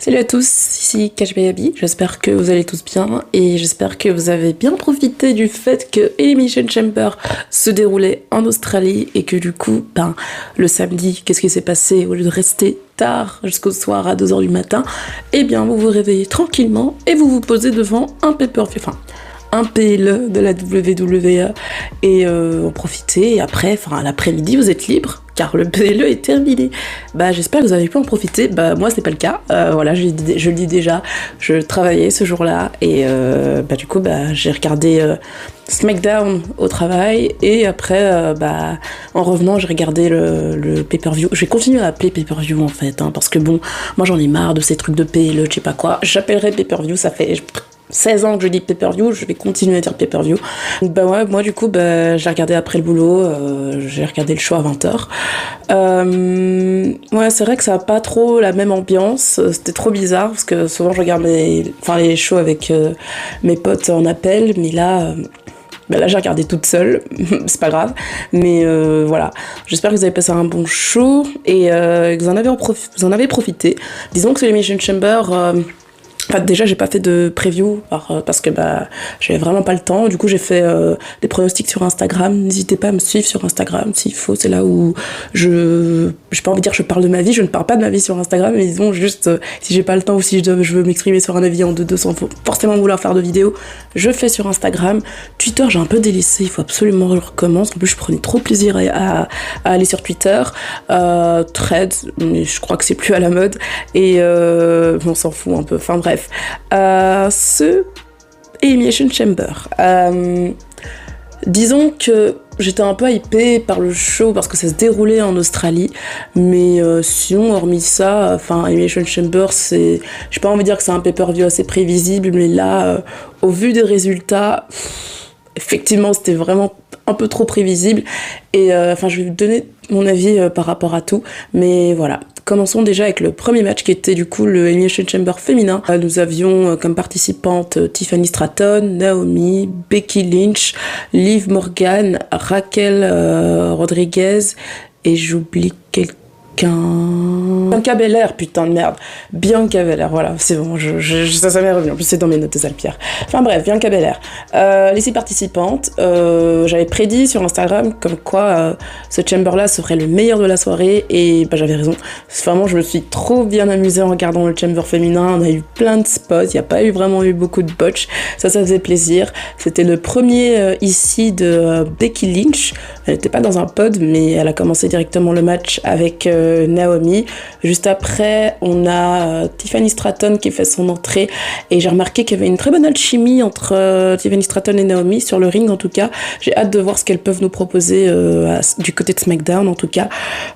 Salut à tous, ici Cash Baby, j'espère que vous allez tous bien et j'espère que vous avez bien profité du fait que Elimination Chamber se déroulait en Australie et que du coup, le samedi, qu'est-ce qui s'est passé? Au lieu de rester tard jusqu'au soir à 2h du matin, eh bien vous vous réveillez tranquillement et vous vous posez devant un pay-per-view, un PLE de la WWE et en profiter et après, l'après-midi vous êtes libre car le PLE est terminé. J'espère que vous avez pu en profiter, moi c'est pas le cas, voilà je le dis déjà, je travaillais ce jour-là et du coup j'ai regardé SmackDown au travail et après en revenant j'ai regardé le pay-per-view. Je vais continuer à appeler pay-per-view en fait, parce que bon, moi j'en ai marre de ces trucs de PLE, je sais pas quoi, j'appellerai pay-per-view, ça fait 16 ans que je dis pay-per-view, je vais continuer à dire pay-per-view. Moi du coup, j'ai regardé après le boulot, j'ai regardé le show à 20h. C'est vrai que ça a pas trop la même ambiance, c'était trop bizarre, parce que souvent je regarde les shows avec mes potes en appel, mais là j'ai regardé toute seule, c'est pas grave, mais voilà. J'espère que vous avez passé un bon show, et que vous en avez profité. Disons que Elimination Chamber... déjà j'ai pas fait de preview parce que j'avais vraiment pas le temps. Du coup j'ai fait des pronostics sur Instagram. N'hésitez pas à me suivre sur Instagram s'il faut, c'est là où j'ai pas envie de dire que je parle de ma vie, je ne parle pas de ma vie sur Instagram, mais disons juste si j'ai pas le temps ou si je veux m'exprimer sur un avis en 2 sans forcément vouloir faire de vidéos, je fais sur Instagram. Twitter j'ai un peu délaissé, il faut absolument que je recommence. En plus je prenais trop plaisir à aller sur Twitter. Threads, mais je crois que c'est plus à la mode et on s'en fout un peu, enfin bref. Ce Elimination Chamber. Disons que j'étais un peu hypée par le show parce que ça se déroulait en Australie, mais sinon, hormis ça, Elimination Chamber, j'ai pas envie de dire que c'est un pay-per-view assez prévisible, mais là, au vu des résultats, effectivement, c'était vraiment un peu trop prévisible, et je vais vous donner mon avis par rapport à tout, mais voilà. Commençons déjà avec le premier match qui était du coup le Elimination Chamber féminin. Nous avions comme participantes Tiffany Stratton, Naomi, Becky Lynch, Liv Morgan, Raquel Rodriguez et j'oublie quelqu'un. Bianca Belair, putain de merde. Bianca Belair, voilà, c'est bon, ça m'est revenu. En plus, c'est dans mes notes de Salpierre. Enfin bref, Bianca Belair. Les 6 participantes, j'avais prédit sur Instagram comme quoi ce chamber-là serait le meilleur de la soirée et j'avais raison. Vraiment, je me suis trop bien amusée en regardant le chamber féminin. On a eu plein de spots, il n'y a pas vraiment eu beaucoup de botch. Ça faisait plaisir. C'était le premier ici de Becky Lynch. Elle n'était pas dans un pod, mais elle a commencé directement le match avec Naomi. Juste après, on a Tiffany Stratton qui fait son entrée et j'ai remarqué qu'il y avait une très bonne alchimie entre Tiffany Stratton et Naomi sur le ring en tout cas. J'ai hâte de voir ce qu'elles peuvent nous proposer du côté de SmackDown en tout cas.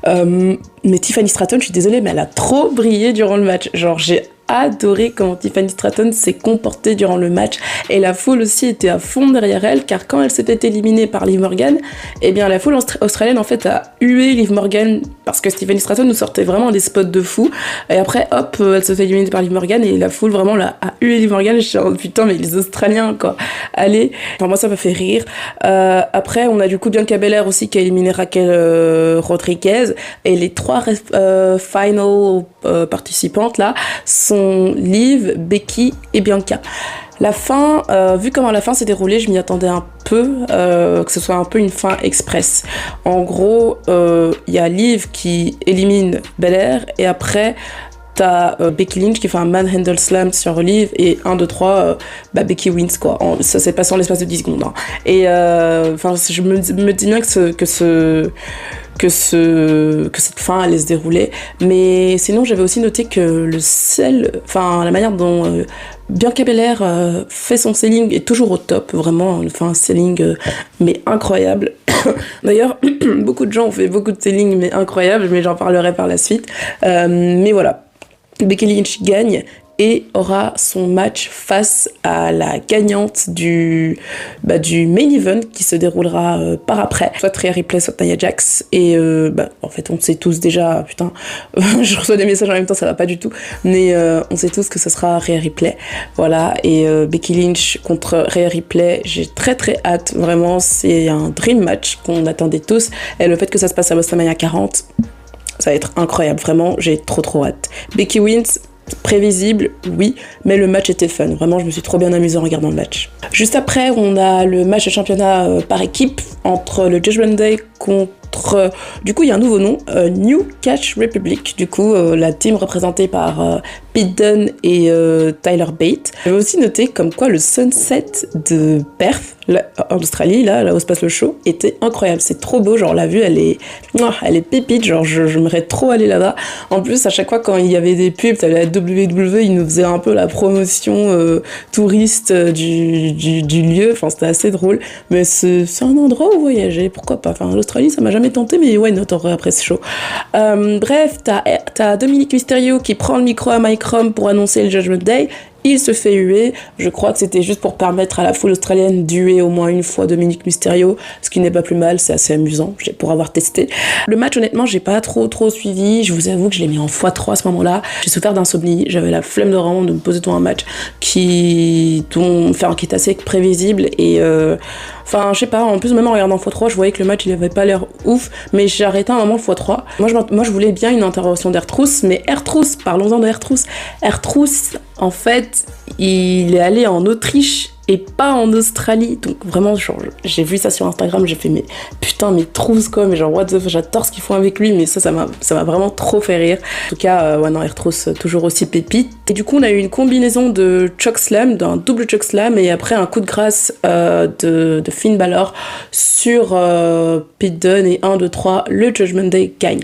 Mais Tiffany Stratton, je suis désolée, mais elle a trop brillé durant le match. Genre, j'ai adoré comment Tiffany Stratton s'est comportée durant le match et la foule aussi était à fond derrière elle car quand elle s'est fait éliminer par Liv Morgan, la foule australienne en fait a hué Liv Morgan parce que Tiffany Stratton nous sortait vraiment des spots de fou et après hop elle se fait éliminer par Liv Morgan et la foule vraiment a hué Liv Morgan. Je suis genre putain mais les Australiens quoi, allez, moi ça m'a fait rire. Après on a du coup Bianca Belair aussi qui a éliminé Raquel Rodriguez et les 3 final participantes là sont Liv, Becky et Bianca. La fin, vu comment la fin s'est déroulée, je m'y attendais un peu, que ce soit un peu une fin express. En gros, y a Liv qui élimine Belair et après t'as Becky Lynch qui fait un manhandle slam sur Liv et 1, 2, 3, Becky wins quoi. Ça s'est passé en l'espace de 10 secondes. Hein. Et je me dis bien que cette fin allait se dérouler, mais sinon j'avais aussi noté que la manière dont Bianca Belair fait son selling est toujours au top, vraiment, un selling mais incroyable. D'ailleurs, beaucoup de gens ont fait beaucoup de selling mais incroyables, mais j'en parlerai par la suite. Mais voilà, Becky Lynch gagne et aura son match face à la gagnante du main event qui se déroulera par après, soit Rhea Ripley, soit Nia Jax, et en fait on sait tous déjà, putain, je reçois des messages en même temps, ça va pas du tout, mais on sait tous que ce sera Rhea Ripley, voilà, et Becky Lynch contre Rhea Ripley, j'ai très très hâte, vraiment, c'est un dream match qu'on attendait tous, et le fait que ça se passe à WrestleMania 40, ça va être incroyable, vraiment, j'ai trop hâte. Becky wins, prévisible, oui, mais le match était fun. Vraiment, je me suis trop bien amusée en regardant le match. Juste après, on a le match de championnat par équipe entre le Judgment Day contre... Du coup, il y a un nouveau nom, New Catch Republic. Du coup, la team représentée par Pete Dunne et Tyler Bate. J'ai aussi noté comme quoi le sunset de Perth, là, en Australie, là où se passe le show, était incroyable. C'est trop beau, genre la vue, elle est pépite, genre j'aimerais trop aller là-bas. En plus, à chaque fois quand il y avait des pubs, t'avais la WWE, ils nous faisaient un peu la promotion touriste du lieu. Enfin, c'était assez drôle. Mais c'est un endroit où voyager, pourquoi pas. Enfin, l'Australie, ça m'a jamais tenté, mais ouais, not après ce show. Bref, t'as Dominic Mysterio qui prend le micro à Mike Rome pour annoncer le Judgment Day. Il se fait huer. Je crois que c'était juste pour permettre à la foule australienne d'huer au moins une fois Dominic Mysterio, ce qui n'est pas plus mal, c'est assez amusant pour avoir testé. Le match, honnêtement, j'ai pas trop suivi. Je vous avoue que je l'ai mis en x3 à ce moment-là. J'ai souffert d'insomnie. J'avais la flemme de vraiment de me poser devant un match qui est assez prévisible et je sais pas, en plus même en regardant x3, je voyais que le match il avait pas l'air ouf, mais j'ai arrêté un moment le x3. Moi je voulais bien une intervention d'R-Truth, mais R-Truth, parlons-en de R-Truth. R-Truth, en fait, il est allé en Autriche et pas en Australie, donc vraiment genre, j'ai vu ça sur Instagram, j'ai fait mais putain mais Truth quoi, mais genre what the fuck, j'adore ce qu'ils font avec lui, mais ça m'a vraiment trop fait rire. En tout cas R-Truth toujours aussi pépite. Et du coup on a eu une combinaison de chokeslam, d'un double chokeslam et après un coup de grâce de Finn Balor sur Pete Dunne et 1, 2, 3, le Judgment Day gagne.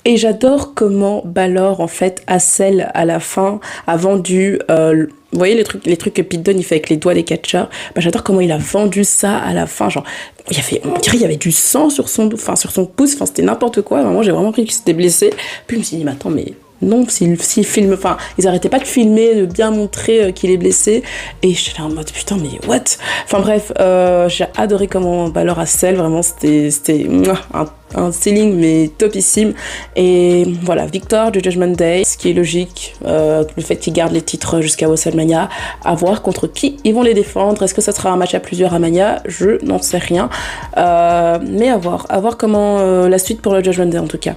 Et j'adore comment Balor, en fait, Hassel, à la fin, a vendu... vous voyez les trucs que Pete Dunne il fait avec les doigts des catcheurs, j'adore comment il a vendu ça à la fin, genre on dirait qu'il y avait du sang sur son pouce, c'était n'importe quoi, vraiment j'ai vraiment cru qu'il s'était blessé. Puis je me suis dit mais attends, mais non, s'il filme, ils arrêtaient pas de filmer, de bien montrer qu'il est blessé, et j'étais en mode putain mais what. Bref, j'ai adoré comment Balor Hassel, vraiment c'était un selling mais topissime. Et voilà, victoire du Judgment Day, ce qui est logique, le fait qu'ils gardent les titres jusqu'à WrestleMania, à voir contre qui ils vont les défendre. Est-ce que ça sera un match à plusieurs à Mania? Je n'en sais rien, mais à voir comment la suite pour le Judgment Day en tout cas.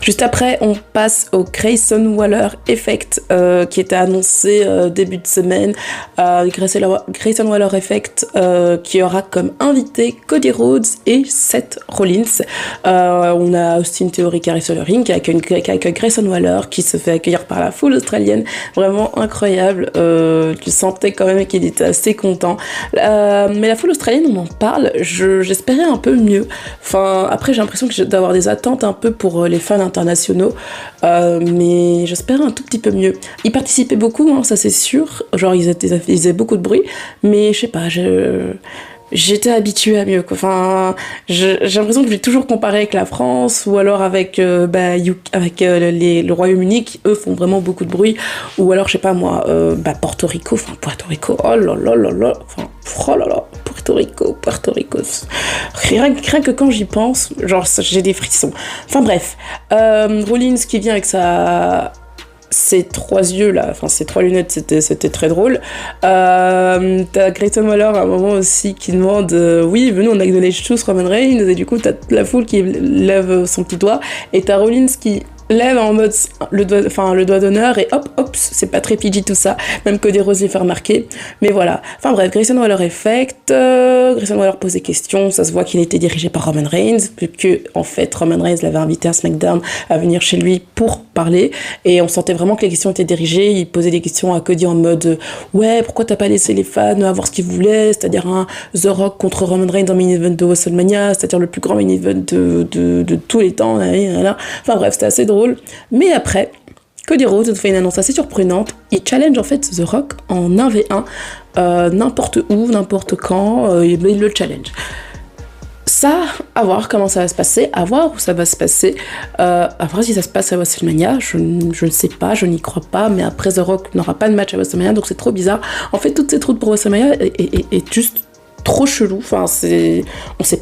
Juste après, on passe au Grayson Waller Effect qui était annoncé début de semaine. Grayson Waller Effect qui aura comme invité Cody Rhodes et Seth Rollins. On a Austin Theory qui arrive sur le ring, qui accueille Grayson Waller qui se fait accueillir par la foule australienne. Vraiment incroyable. Tu sentais quand même qu'il était assez content. Mais la foule australienne, on en parle. J'espérais un peu mieux. Après, j'ai l'impression d'avoir des attentes un peu pour les fans internationaux, mais j'espère un tout petit peu mieux. Ils participaient beaucoup, hein, ça c'est sûr, genre ils faisaient beaucoup de bruit, mais je sais pas, j'étais habituée à mieux, quoi. J'ai l'impression que je vais toujours comparer avec la France ou alors avec le Royaume-Uni qui eux font vraiment beaucoup de bruit, ou alors je sais pas moi, Porto Rico, oh là là là là, oh là là, Puerto Rico, rien que quand j'y pense, genre j'ai des frissons. Bref, Rollins qui vient avec ses 3 yeux là, ses 3 lunettes, c'était très drôle. T'as Grayson Waller à un moment aussi qui demande oui, venez on acknowledge tous Roman Reigns, et du coup t'as la foule qui lève son petit doigt, et t'as Rollins qui lève en mode le doigt d'honneur, et hop, c'est pas très PG tout ça, même Cody Rhodes les fait remarquer, mais voilà. Bref, Grayson Waller Effect, Grayson Waller pose des questions, ça se voit qu'il était dirigé par Roman Reigns, puisque en fait Roman Reigns l'avait invité à SmackDown à venir chez lui pour parler, et on sentait vraiment que les questions étaient dirigées. Il posait des questions à Cody en mode ouais, pourquoi t'as pas laissé les fans avoir ce qu'ils voulaient, c'est-à-dire un The Rock contre Roman Reigns en main event de WrestleMania, c'est-à-dire le plus grand main event de tous les temps, bref, c'était assez drôle. Mais après, Cody Rhodes fait une annonce assez surprenante. Il challenge en fait The Rock en 1v1, n'importe où, n'importe quand, il le challenge. Ça, à voir comment ça va se passer, à voir où ça va se passer. Après, si ça se passe à WrestleMania, je ne sais pas, je n'y crois pas, mais après The Rock n'aura pas de match à WrestleMania, donc c'est trop bizarre. En fait, toute cette route pour WrestleMania est juste trop chelou. On sait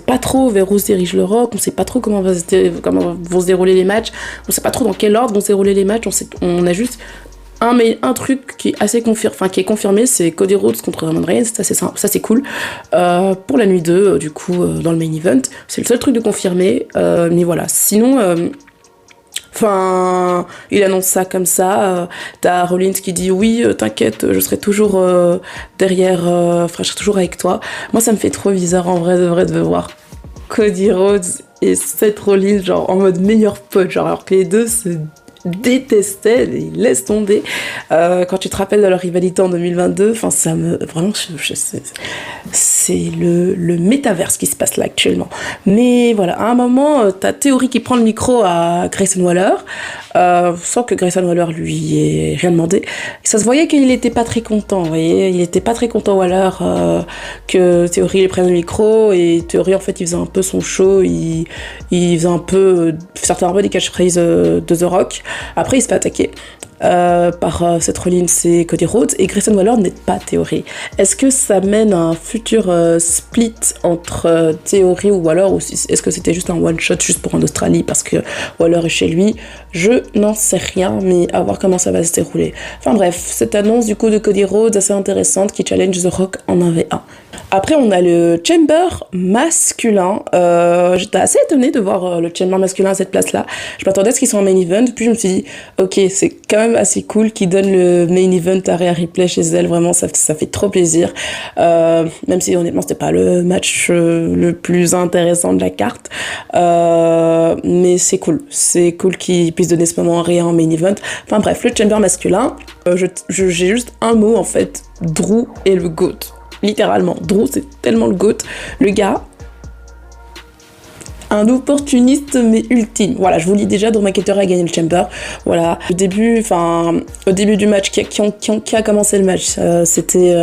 pas trop vers où se dirige le Rock, on sait pas trop comment vont se dérouler les matchs, on sait pas trop dans quel ordre vont se dérouler les matchs, on a juste un truc qui est assez confirmé, c'est Cody Rhodes contre Roman Reigns, ça c'est cool, pour la nuit 2, du coup, dans le main event, c'est le seul truc de confirmé, mais voilà, sinon, Enfin, il annonce ça comme ça. T'as Rollins qui dit oui, t'inquiète, je serai toujours derrière, enfin, je serai toujours avec toi. Moi, ça me fait trop bizarre en vrai de voir Cody Rhodes et Seth Rollins, genre en mode meilleur pote, genre alors que les deux se détestaient, ils laissent tomber. Quand tu te rappelles de leur rivalité en 2022, enfin ça me vraiment je sais, c'est le métaverse qui se passe là actuellement. Mais voilà, à un moment, t'as Theory qui prend le micro à Grayson Waller, sans que Grayson Waller lui ait rien demandé. Ça se voyait qu'il était pas très content, vous voyez, il était pas très content Waller que Theory lui prenne le micro, et Theory en fait il faisait un peu son show, il faisait un peu, certains un peu des catchphrases de The Rock. Après il se fait attaquer par Seth Rollins et Cody Rhodes, et Grayson Waller n'est pas Theory. Est-ce que ça mène à un futur split entre Theory ou Waller, ou est-ce que c'était juste un one shot juste pour en Australie parce que Waller est chez lui? Je n'en sais rien, mais à voir comment ça va se dérouler. Enfin bref, cette annonce du coup de Cody Rhodes assez intéressante qui challenge The Rock en 1v1. Après, on a le Chamber masculin. J'étais assez étonnée de voir le Chamber masculin à cette place-là. Je m'attendais à ce qu'ils soient en main event, puis je me suis dit, ok, c'est quand même assez cool qu'ils donnent le main event à Rhea Ripley chez elle. Vraiment, ça fait trop plaisir. Même si honnêtement, c'était pas le match le plus intéressant de la carte. Mais c'est cool. C'est cool qu'ils puissent donner ce moment à Rhea en main event. Enfin bref, le Chamber masculin, j'ai juste un mot en fait. Drew est le GOAT. Littéralement, Drew c'est tellement le GOAT. Le gars, un opportuniste mais ultime. Voilà, je vous lis déjà, Drew McIntyre a gagné le Chamber. Voilà, au début du match, qui a commencé le match, c'était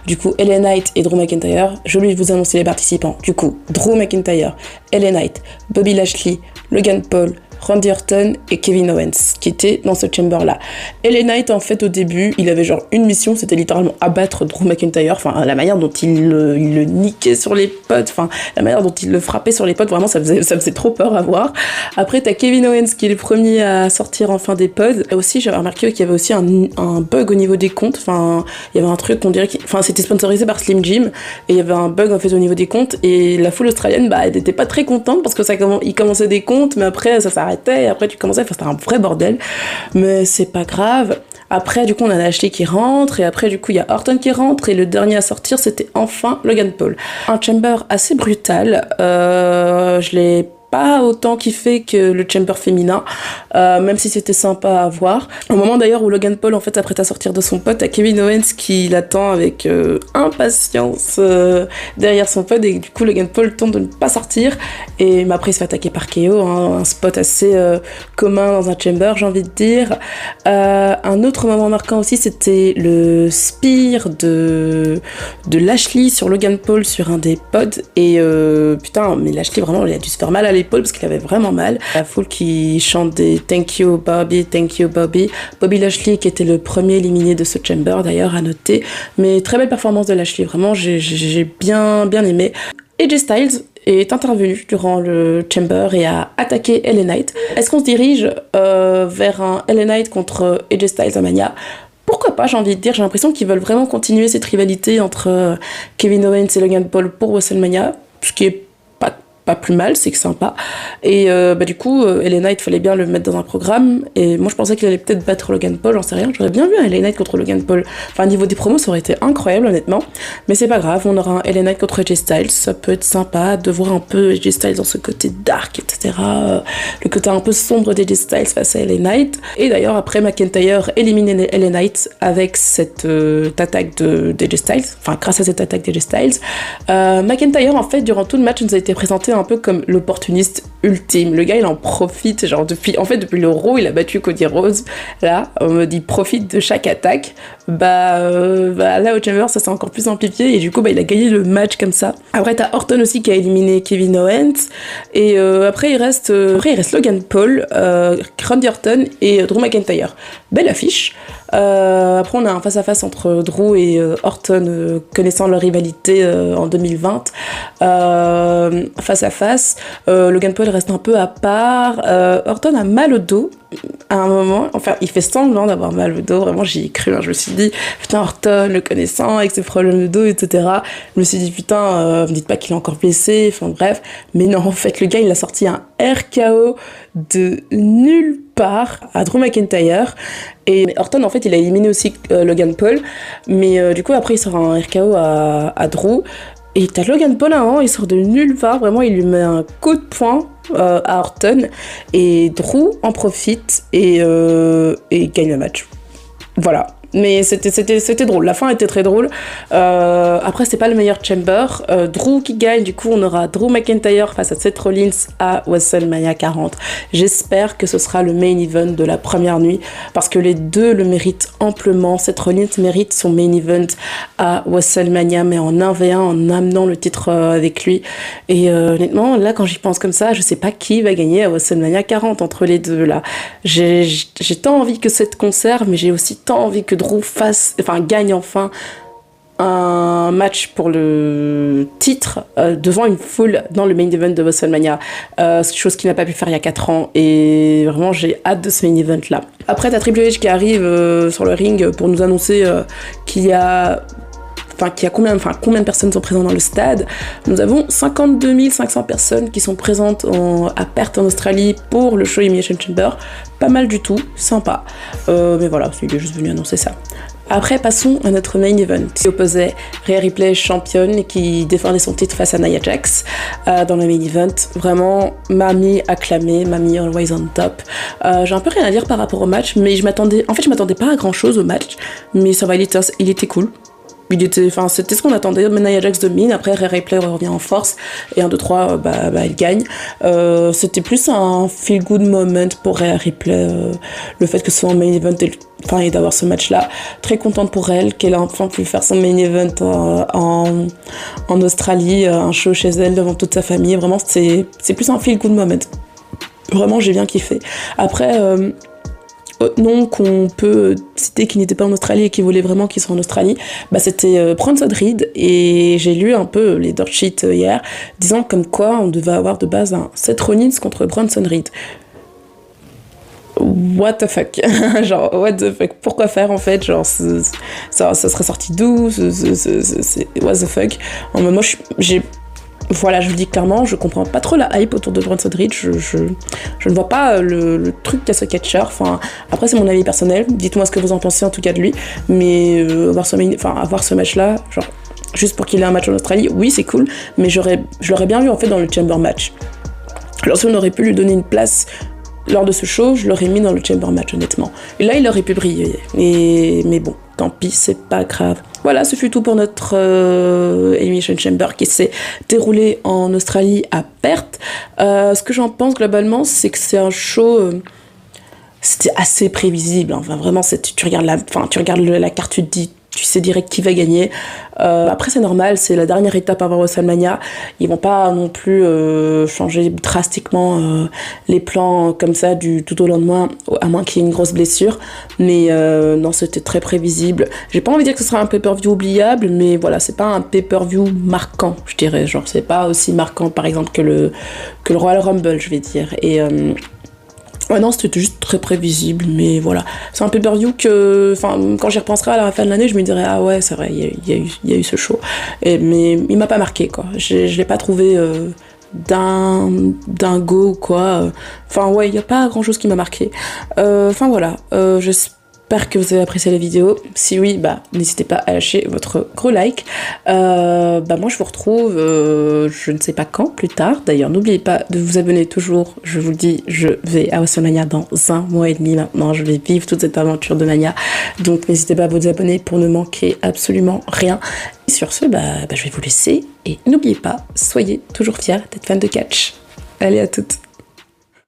du coup LA Knight et Drew McIntyre. Je vais vous annoncer les participants. Du coup, Drew McIntyre, LA Knight, Bobby Lashley, Logan Paul, Randy Orton et Kevin Owens qui étaient dans ce chamber-là. LA Knight, en fait, au début, il avait genre une mission, c'était littéralement abattre Drew McIntyre. Enfin, la manière dont il le niquait sur les potes, enfin, la manière dont il le frappait sur les potes, vraiment, ça faisait trop peur à voir. Après, t'as Kevin Owens qui est le premier à sortir enfin des pods. Et aussi, j'avais remarqué qu'il y avait aussi un bug au niveau des comptes. Enfin, il y avait un truc qu'on dirait enfin, c'était sponsorisé par Slim Jim et il y avait un bug en fait au niveau des comptes, et la foule australienne, bah, elle était pas très contente parce que il commençait des comptes, mais après, ça s'arrêtait. Et après tu commençais, enfin c'était un vrai bordel, mais c'est pas grave. Après du coup on a Lashley qui rentre, et après du coup il y a Orton qui rentre, et le dernier à sortir c'était enfin Logan Paul. Un chamber assez brutal, je l'ai pas autant kiffé que le chamber féminin, même si c'était sympa à voir. Au moment d'ailleurs où Logan Paul en fait s'apprête à sortir de son pote, t'as Kevin Owens qui l'attend avec impatience derrière son pote, et du coup Logan Paul tente de ne pas sortir, et après il se fait attaquer par KO, hein, un spot assez commun dans un chamber, j'ai envie de dire. Un autre moment marquant aussi, c'était le spear de Lashley sur Logan Paul sur un des pods, et putain, mais Lashley vraiment il a dû se faire mal à l'épaule parce qu'il avait vraiment mal. La foule qui chante des thank you Bobby, thank you Bobby. Bobby Lashley qui était le premier éliminé de ce chamber d'ailleurs, à noter. Mais très belle performance de Lashley, vraiment j'ai bien aimé. AJ Styles est intervenu durant le chamber et a attaqué LA Knight. Est-ce qu'on se dirige vers un LA Knight contre AJ Styles à Mania? Pourquoi pas, j'ai envie de dire. J'ai l'impression qu'ils veulent vraiment continuer cette rivalité entre Kevin Owens et Logan Paul pour WrestleMania, ce qui est pas plus mal, c'est que sympa. Et du coup, LA Knight, fallait bien le mettre dans un programme, et moi je pensais qu'il allait peut-être battre Logan Paul, j'en sais rien, j'aurais bien vu un LA Knight contre Logan Paul. Enfin, au niveau des promos, ça aurait été incroyable, honnêtement. Mais c'est pas grave, on aura un LA Knight contre AJ Styles, ça peut être sympa de voir un peu AJ Styles dans ce côté dark, etc. Le côté un peu sombre d'AJ Styles face à LA Knight. Et d'ailleurs, après, McIntyre élimine LA Knight avec cette attaque d'AJ Styles, enfin grâce à cette attaque d'AJ Styles. McIntyre, en fait, durant tout le match, nous a été présenté un peu comme l'opportuniste ultime. Le gars, il en profite, genre depuis le Raw, il a battu Cody Rhodes. Là, on me dit profite de chaque attaque. Là au Chamber, ça s'est encore plus amplifié, et du coup, il a gagné le match comme ça. Après, t'as Orton aussi qui a éliminé Kevin Owens, et après il reste Logan Paul, Randy Orton et Drew McIntyre. Belle affiche. Après, on a un face-à-face entre Drew et Orton, connaissant leur rivalité en 2020. Face-à-face, Logan Paul reste un peu à part. Orton a mal au dos à un moment. Enfin, il fait semblant d'avoir mal au dos. Vraiment, j'y ai cru. Hein. Je me suis dit, putain, Orton, le connaissant, avec ses problèmes de dos, etc. Je me suis dit, putain, me dites pas qu'il est encore blessé. Enfin, bref. Mais non, en fait, le gars, il a sorti un RKO de nulle part à Drew McIntyre. Et Orton, en fait, il a éliminé aussi Logan Paul. Mais du coup, après, il sort un RKO à Drew. Et t'as Logan Paul il sort de nulle part, vraiment il lui met un coup de poing à Orton et Drew en profite et gagne le match. Voilà. Mais c'était drôle, la fin était très drôle. Après, c'est pas le meilleur Chamber. Drew qui gagne, du coup, on aura Drew McIntyre face à Seth Rollins à WrestleMania 40. J'espère que ce sera le main event de la première nuit parce que les deux le méritent amplement. Seth Rollins mérite son main event à WrestleMania, mais en 1v1, en amenant le titre avec lui. Et honnêtement, là, quand j'y pense comme ça, je sais pas qui va gagner à WrestleMania 40 entre les deux, là. J'ai tant envie que Seth conserve, mais j'ai aussi tant envie que Drew gagne enfin un match pour le titre devant une foule dans le main event de WrestleMania. Chose qu'il n'a pas pu faire il y a 4 ans. Et vraiment, j'ai hâte de ce main event-là. Après, t'as Triple H qui arrive sur le ring pour nous annoncer qu'il y a combien de personnes sont présentes dans le stade. Nous avons 52 500 personnes qui sont présentes à Perth en Australie pour le show Elimination Chamber. Pas mal du tout, sympa. Mais voilà, il est juste venu annoncer ça. Après, passons à notre main event qui opposait Rhea Ripley, championne, qui défendait son titre face à Nia Jax dans le main event. Vraiment, mamie acclamée, mamie always on top. J'ai un peu rien à dire par rapport au match, mais je m'attendais pas à grand chose au match, mais ça va, il était cool. C'était ce qu'on attendait. Nia Jax domine, après Rhea Ripley revient en force, et 1, 2, 3, elle gagne. C'était plus un feel-good moment pour Rhea Ripley, le fait que ce soit un main event et d'avoir ce match-là. Très contente pour elle, qu'elle a enfin pu faire son main event en Australie, un show chez elle devant toute sa famille. Vraiment, c'est plus un feel-good moment. Vraiment, j'ai bien kiffé. Après... nom qu'on peut citer qui n'était pas en Australie et qui voulait vraiment qu'il soit en Australie, c'était Bronson Reed, et j'ai lu un peu les dirt sheets hier disant comme quoi on devait avoir de base un Seth Rollins contre Bronson Reed. What the fuck. Genre what the fuck, pourquoi faire en fait, genre ça serait sorti d'où, c'est what the fuck. Moi voilà, je vous dis clairement, je comprends pas trop la hype autour de Bronson Reed, je ne vois pas le truc qu'a ce catcher. Enfin, après c'est mon avis personnel, dites-moi ce que vous en pensez en tout cas de lui, mais avoir ce match-là, genre juste pour qu'il ait un match en Australie, oui c'est cool, mais je l'aurais bien vu en fait dans le Chamber match. Alors si on aurait pu lui donner une place lors de ce show, je l'aurais mis dans le Chamber match honnêtement. Et là il aurait pu briller, mais bon, tant pis, c'est pas grave. Voilà, ce fut tout pour notre Elimination Chamber qui s'est déroulé en Australie à Perth. Ce que j'en pense globalement, c'est que c'est un show... c'était assez prévisible. Enfin, vraiment, tu regardes la carte, tu te dis... Tu sais direct qui va gagner. Après, c'est normal, c'est la dernière étape avant WrestleMania. Ils vont pas non plus changer drastiquement les plans comme ça du tout au lendemain, à moins qu'il y ait une grosse blessure. Mais non, c'était très prévisible. J'ai pas envie de dire que ce sera un pay-per-view oubliable, mais voilà, c'est pas un pay-per-view marquant, je dirais. Genre, c'est pas aussi marquant, par exemple, que le Royal Rumble, je vais dire. Et... ouais, non, c'était juste très prévisible, mais voilà. C'est un pay-per-view que, quand j'y repenserai à la fin de l'année, je me dirais, ah ouais, c'est vrai, il y a eu ce show. Mais il m'a pas marqué, quoi. Je l'ai pas trouvé dingo ou quoi. Ouais, il y a pas grand-chose qui m'a marqué. Voilà, j'espère que vous avez apprécié la vidéo. Si oui, n'hésitez pas à lâcher votre gros like. Moi je vous retrouve je ne sais pas quand, plus tard. D'ailleurs, n'oubliez pas de vous abonner toujours. Je vous le dis, je vais à WrestleMania dans 1 mois et demi maintenant. Je vais vivre toute cette aventure de Mania. Donc n'hésitez pas à vous abonner pour ne manquer absolument rien. Et sur ce, je vais vous laisser. Et n'oubliez pas, soyez toujours fiers d'être fan de catch. Allez, à toutes.